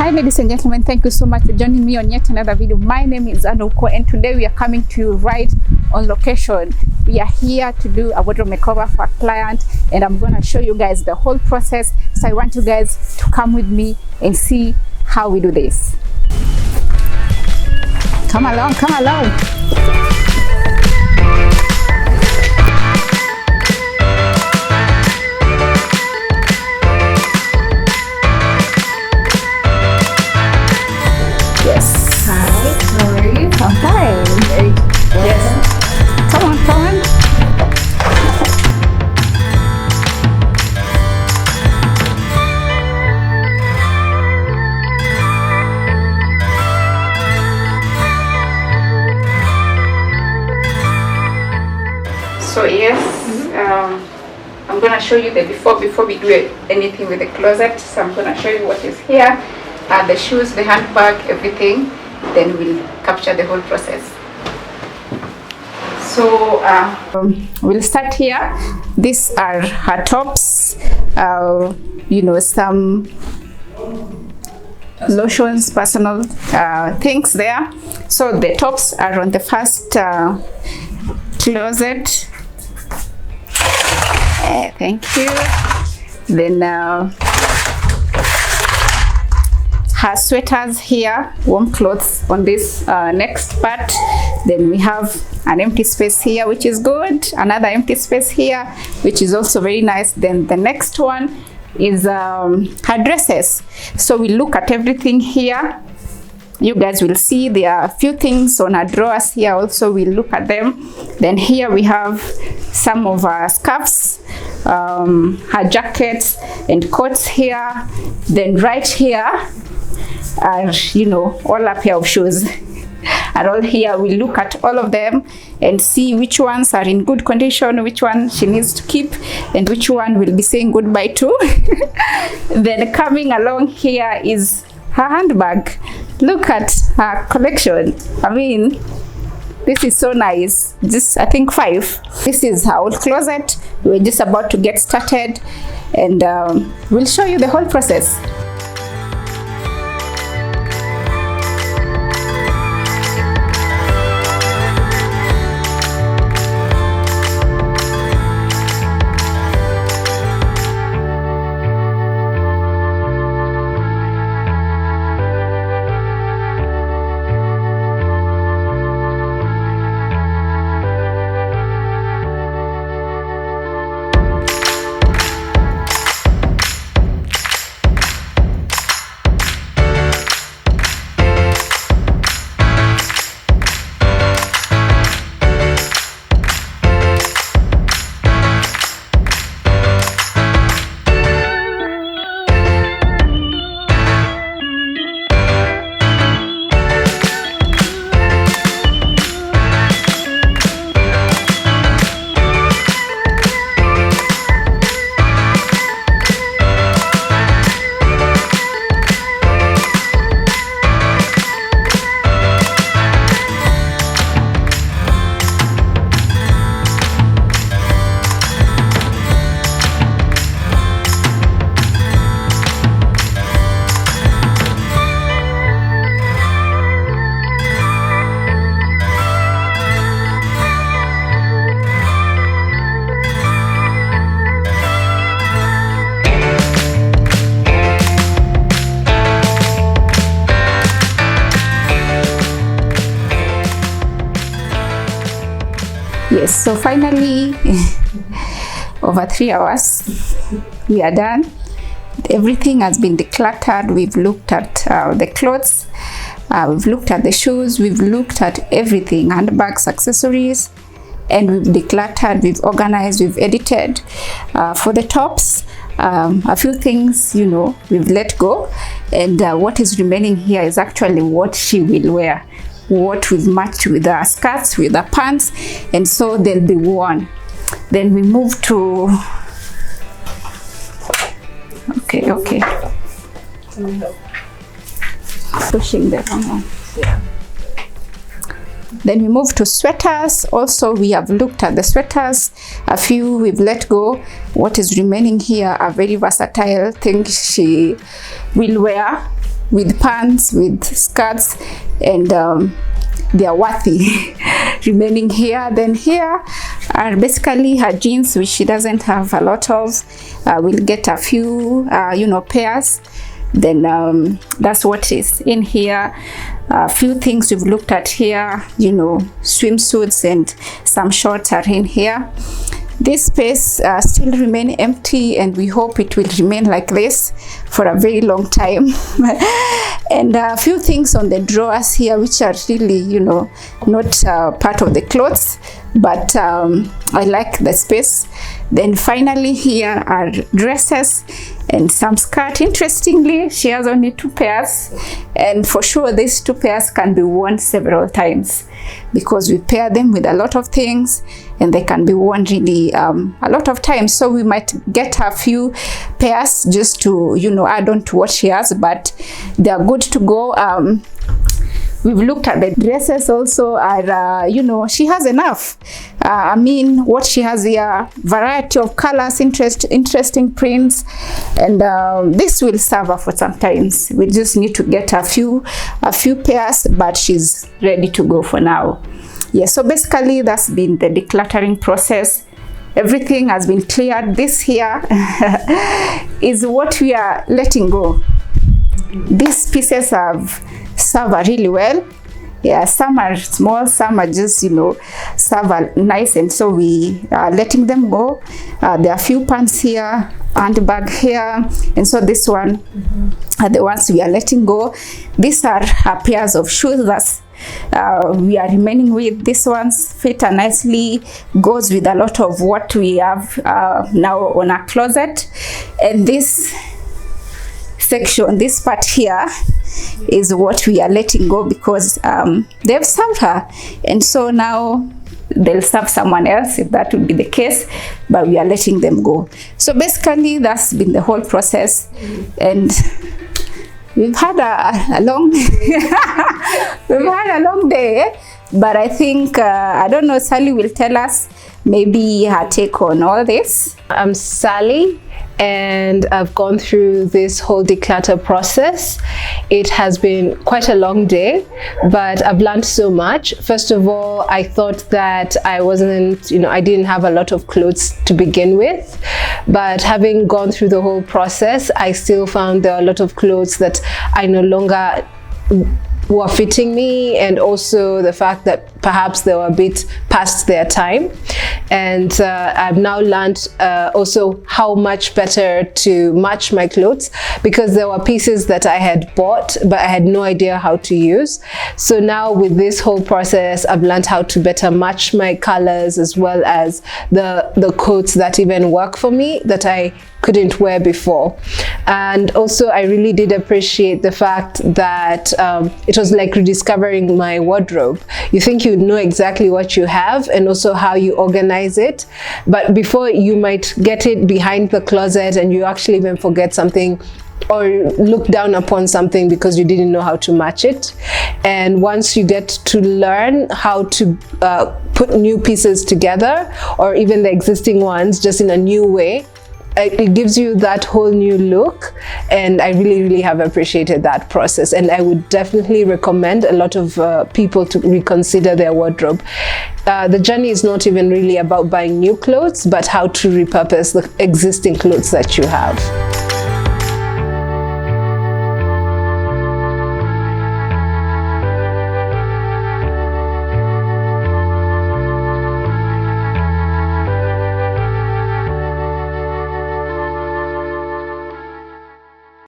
Hi ladies and gentlemen, thank you so much for joining me on yet another video. My name is Anuko and today we are coming to you right on location. We are here to do a wardrobe makeover for a client and I'm going to show you guys the whole process. So I want you guys to come with me and see how we do this. Come along, come along. So yes, I'm going to show you the before we do anything with the closet. So I'm going to show you what is here, the shoes, the handbag, everything. Then we'll capture the whole process. So we'll start here. These are her tops, some lotions, personal things there. So the tops are on the first closet. Thank you. Then her sweaters here, warm clothes on this next part. Then we have an empty space here, which is good. Another empty space here, which is also very nice. Then the next one is her dresses. So we look at everything here. You guys will see there are a few things on her drawers here also. We'll look at them. Then here we have some of her scarves, her jackets and coats here. Then right here are, all a pair of shoes. And all here we look at all of them and see which ones are in good condition, which one she needs to keep, and which one will be saying goodbye to. Then coming along here is her handbag. Look at her collection. I mean, this is so nice. This, I think 5. This is her old closet. We're just about to get started and we'll show you the whole process. Yes, so finally, over 3 hours, we are done. Everything has been decluttered. We've looked at the clothes, we've looked at the shoes, we've looked at everything, handbags, accessories, and we've decluttered, we've organized, we've edited. For the tops, a few things, we've let go, and what is remaining here is actually what she will wear. What we've matched with our skirts, with our pants, and so they'll be worn. Then we move to okay. Pushing the wrong one. Yeah. Then we move to sweaters. Also, we have looked at the sweaters. A few we've let go. What is remaining here are very versatile things she will wear with pants, with skirts, and they are worthy remaining here. Then here are basically her jeans, which she doesn't have a lot of. We'll get a few pairs. Then that's what is in here. A few things we've looked at here, swimsuits and some shorts are in here. This space still remain empty, and we hope it will remain like this for a very long time. And a few things on the drawers here, which are really, not part of the clothes, but I like the space. Then finally here are dresses and some skirt. Interestingly, she has only 2 pairs, and for sure these 2 pairs can be worn several times because we pair them with a lot of things and they can be worn really a lot of times. So we might get a few pairs just to add on to what she has, but they are good to go. We've looked at the dresses also, are she has enough. What she has here, variety of colors, interesting prints, and this will serve her for some times. We just need to get a few pairs, but she's ready to go for now. Yeah, so basically that's been the decluttering process. Everything has been cleared. This here is what we are letting go. These pieces have served her really well. Yeah, some are small, some are just serve her nice, and so we are letting them go. There are a few pants here, handbag here, and so this one are the ones we are letting go. These are pairs of shoes that we are remaining with. These ones fit nicely, goes with a lot of what we have now on our closet. And this section, this part here, is what we are letting go because they've served her, and so now they'll serve someone else if that would be the case, but we are letting them go. So basically that's been the whole process, and we've had a long day, but I think I don't know, Sally will tell us maybe her take on all this. I'm Sally, and I've gone through this whole declutter process. It has been quite a long day, but I've learned so much. First of all, I thought that I didn't have a lot of clothes to begin with, but having gone through the whole process, I still found there are a lot of clothes that I no longer were fitting me, and also the fact that perhaps they were a bit past their time. And I've now learned also how much better to match my clothes, because there were pieces that I had bought but I had no idea how to use. So now with this whole process, I've learned how to better match my colors, as well as the coats that even work for me that I couldn't wear before. And also I really did appreciate the fact that it was like rediscovering my wardrobe. You think you know exactly what you have and also how you organize it, but before you might get it behind the closet and you actually even forget something or look down upon something because you didn't know how to match it. And once you get to learn how to put new pieces together, or even the existing ones just in a new way, it gives you that whole new look, and I really have appreciated that process, and I would definitely recommend a lot of people to reconsider their wardrobe. The journey is not even really about buying new clothes, but how to repurpose the existing clothes that you have.